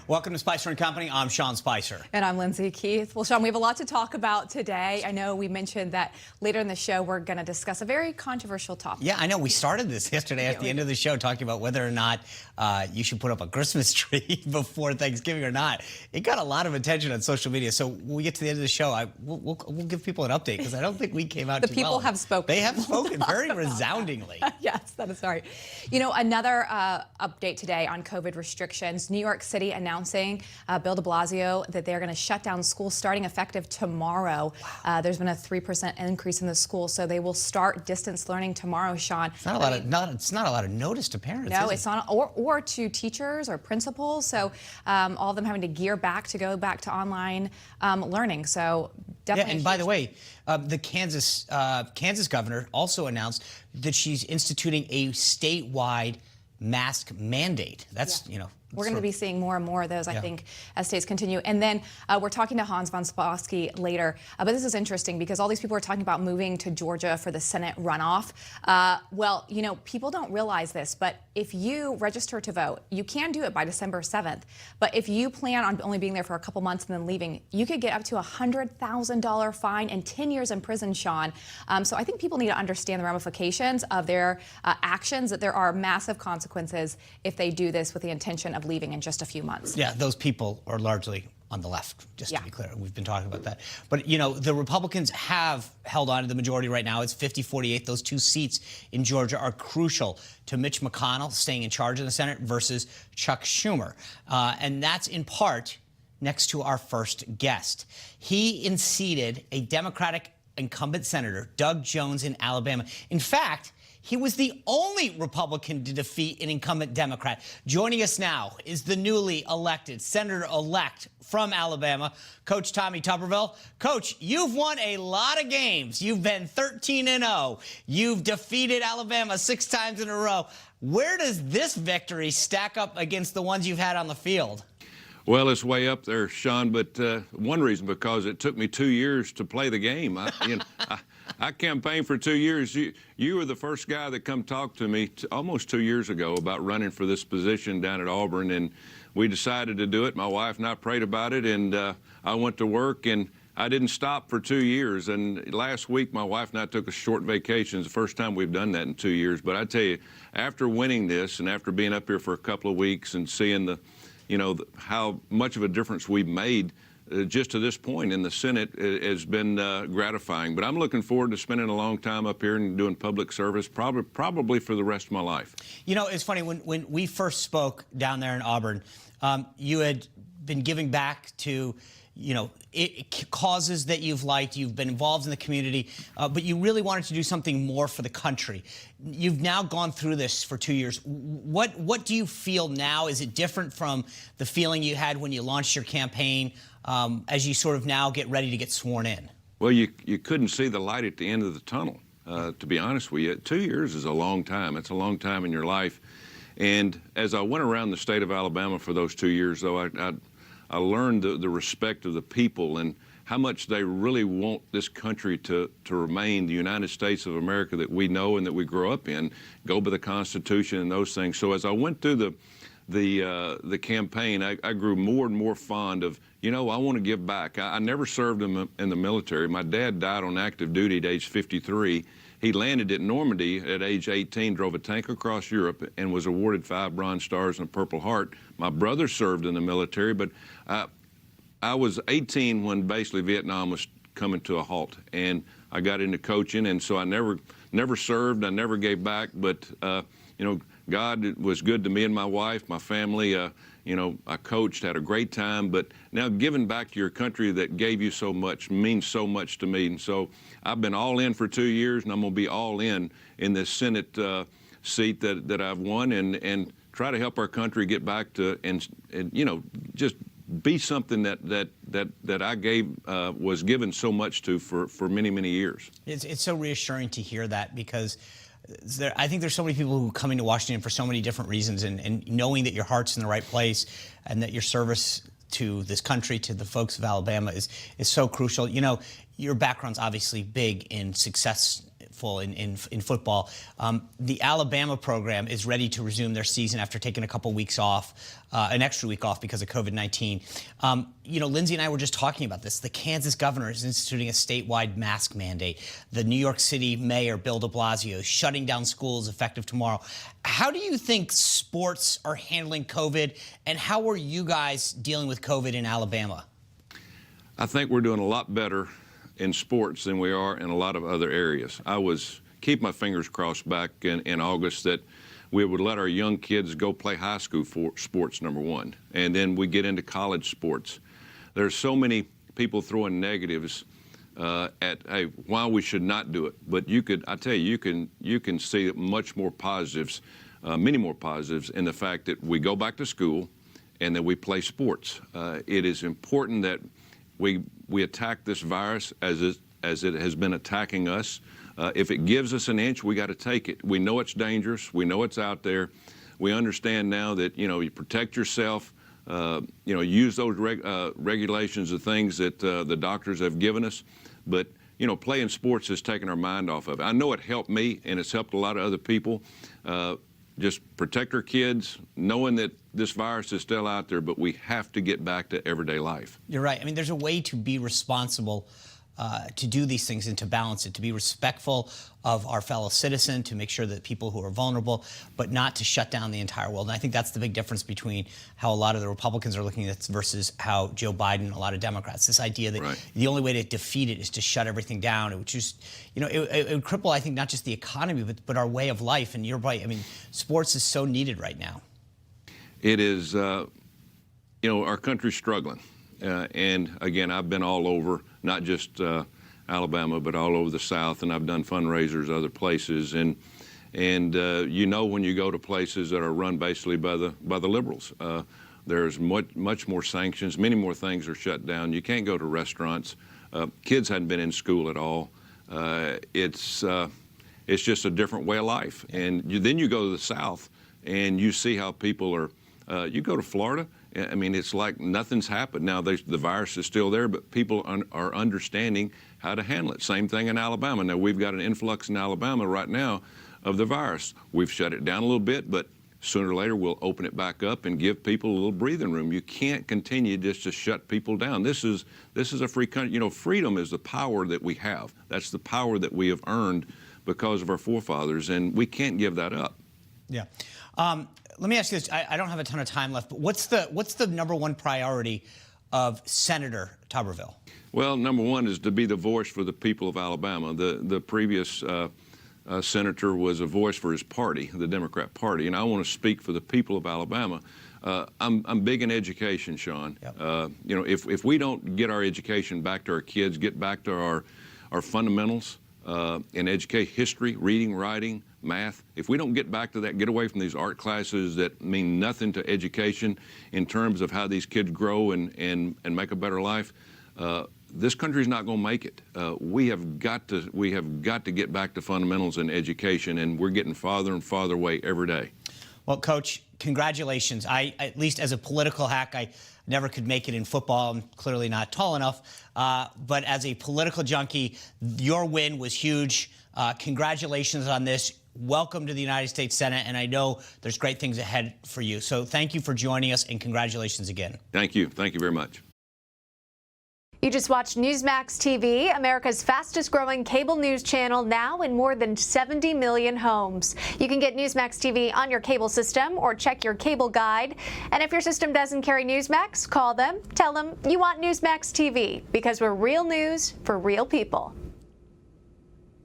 Welcome to Spicer & Company. I'm Sean Spicer. And I'm Lindsay Keith. Well, Sean, we have a lot to talk about today. I know we mentioned that later in the show we're going to discuss a very controversial topic. Yeah, I know. We started this yesterday at the end of the show talking about whether or not you should put up a Christmas tree before Thanksgiving or not. It got a lot of attention on social media. So when we get to the end of the show, we'll give people an update because I don't think we came out The too people well. have spoken. They have spoken very resoundingly. Yes, that is right. You know, another update today on COVID restrictions. New York City announcing, Bill de Blasio, that they're going to shut down schools starting effective tomorrow. Wow. There's been a 3% increase in the school, so they will start distance learning tomorrow, Sean. It's not a lot of it's not a lot of notice to parents. No, it's not, or to teachers or principals. So all of them having to gear back to go back to online learning. So definitely. Yeah, and by the way, the Kansas governor also announced that she's instituting a statewide mask mandate. That's, you know. We're going to be seeing more and more of those, I think, as states continue. And then we're talking to Hans von Spassky later. But this is interesting because all these people are talking about moving to Georgia for the Senate runoff. Well, you know, people don't realize this, but if you register to vote, you can do it by December 7th. But if you plan on only being there for a couple months and then leaving, you could get up to a $100,000 fine and 10 years in prison, Sean. So I think people need to understand the ramifications of their actions, that there are massive consequences if they do this with the intention of leaving in just a few months. Yeah, those people are largely on the left, just to be clear. We've been talking about that. But, you know, the Republicans have held on to the majority right now. It's 50-48. Those two seats in Georgia are crucial to Mitch McConnell staying in charge of the Senate versus Chuck Schumer. And that's in part next to our first guest. He unseated a Democratic incumbent senator, Doug Jones, in Alabama. In fact, he was the only Republican to defeat an incumbent Democrat. Joining us now is the newly elected Senator-elect from Alabama, Coach Tommy Tuberville. Coach, you've won a lot of games. You've been 13-0. You've defeated Alabama 6 times in a row. Where does this victory stack up against the ones you've had on the field? Well, it's way up there, Sean, but one reason, because it took me 2 years to play the game. I campaigned for 2 years. You were the first guy that come talk to me almost 2 years ago about running for this position down at Auburn, and we decided to do it. My wife and I prayed about it, and I went to work, and I didn't stop for 2 years. And last week, my wife and I took a short vacation. It's the first time we've done that in 2 years. But I tell you, after winning this and after being up here for a couple of weeks and seeing how much of a difference we've made just to this point in the Senate has been gratifying. But I'm looking forward to spending a long time up here and doing public service, probably for the rest of my life. You know, it's funny, when we first spoke down there in Auburn, you had been giving back to, you know, causes that you've liked. You've been involved in the community, but you really wanted to do something more for the country. You've now gone through this for 2 years. What do you feel now? Is it different from the feeling you had when you launched your campaign as you sort of now get ready to get sworn in? Well, you couldn't see the light at the end of the tunnel, to be honest with you. 2 years is a long time. It's a long time in your life. And as I went around the state of Alabama for those 2 years, though, I learned the respect of the people and how much they really want this country to remain the United States of America that we know and that we grow up in, go by the Constitution and those things. So as I went through the campaign, I grew more and more fond of, you know, I want to give back. I never served in the military. My dad died on active duty at age 53. He landed at Normandy at age 18, drove a tank across Europe, and was awarded 5 Bronze Stars and a Purple Heart. My brother served in the military, but I was 18 when basically Vietnam was coming to a halt, and I got into coaching, and so I never served. I never gave back, but you know, God was good to me and my wife, my family. You know, I coached, had a great time, but now giving back to your country that gave you so much means so much to me. And so I've been all in for 2 years, and I'm going to be all in this Senate seat that I've won, and try to help our country get back to and you know, just be something that I gave was given so much to for many, many years. It's so reassuring to hear that, because I think there's so many people who come into Washington for so many different reasons, and knowing that your heart's in the right place and that your service to this country, to the folks of Alabama, is so crucial. You know, your background's obviously big in success full in football. The Alabama program is ready to resume their season after taking a couple weeks off, an extra week off because of COVID-19. Lindsay and I were just talking about this. The Kansas governor is instituting a statewide mask mandate. The New York City mayor, Bill de Blasio, is shutting down schools effective tomorrow. How do you think sports are handling COVID, and how are you guys dealing with COVID in Alabama? I think we're doing a lot better in sports than we are in a lot of other areas. I was keep my fingers crossed back in August that we would let our young kids go play high school for sports, number one, and then we get into college sports. There's so many people throwing negatives at why we should not do it, but I tell you can see much more positives, many more positives in the fact that we go back to school and that we play sports. It is important that we attack this virus as it has been attacking us. If it gives us an inch, we got to take it. We know it's dangerous. We know it's out there. We understand now that you protect yourself. Use those regulations, the things that the doctors have given us. But playing sports has taken our mind off of it. I know it helped me, and it's helped a lot of other people. Just protect our kids, knowing that this virus is still out there, but we have to get back to everyday life. You're right. I mean, there's a way to be responsible, to do these things and to balance it, to be respectful of our fellow citizen, to make sure that people who are vulnerable, but not to shut down the entire world. And I think that's the big difference between how a lot of the Republicans are looking at this versus how Joe Biden and a lot of Democrats, this idea that the only way to defeat it is to shut everything down. It would just, it would cripple, I think, not just the economy, but our way of life. And you're right. I mean, sports is so needed right now. It is, our country's struggling. And again, I've been all over, not just Alabama, but all over the South, and I've done fundraisers other places. And when you go to places that are run basically by the liberals, there's much more sanctions, many more things are shut down. You can't go to restaurants. Kids hadn't been in school at all. It's just a different way of life. And then you go to the South, and you see how people are. You go to Florida. I mean, it's like nothing's happened. Now, the virus is still there, but people are understanding how to handle it. Same thing in Alabama. Now, we've got an influx in Alabama right now of the virus. We've shut it down a little bit, but sooner or later we'll open it back up and give people a little breathing room. You can't continue just to shut people down. This is a free country. Freedom is the power that we have. That's the power that we have earned because of our forefathers, and we can't give that up. Yeah. Let me ask you this. I don't have a ton of time left, but what's the number one priority of Senator Tuberville? Well, number one is to be the voice for the people of Alabama. The previous senator was a voice for his party, the Democrat Party, and I want to speak for the people of Alabama. I'm big in education, Sean. Yep. If we don't get our education back to our kids, get back to our fundamentals in education, history, reading, writing, math, if we don't get back to that, get away from these art classes that mean nothing to education in terms of how these kids grow and make a better life, this country's not going to make it. We have got to get back to fundamentals in education, and we're getting farther and farther away every day. Well, Coach, congratulations. At least as a political hack, I never could make it in football. I'm clearly not tall enough. But as a political junkie, your win was huge. Congratulations on this. Welcome to the United States Senate, and I know there's great things ahead for you. So thank you for joining us, and congratulations again. Thank you. Thank you very much. You just watched Newsmax TV, America's fastest growing cable news channel, now in more than 70 million homes. You can get Newsmax TV on your cable system or check your cable guide. And if your system doesn't carry Newsmax, call them, tell them you want Newsmax TV, because we're real news for real people.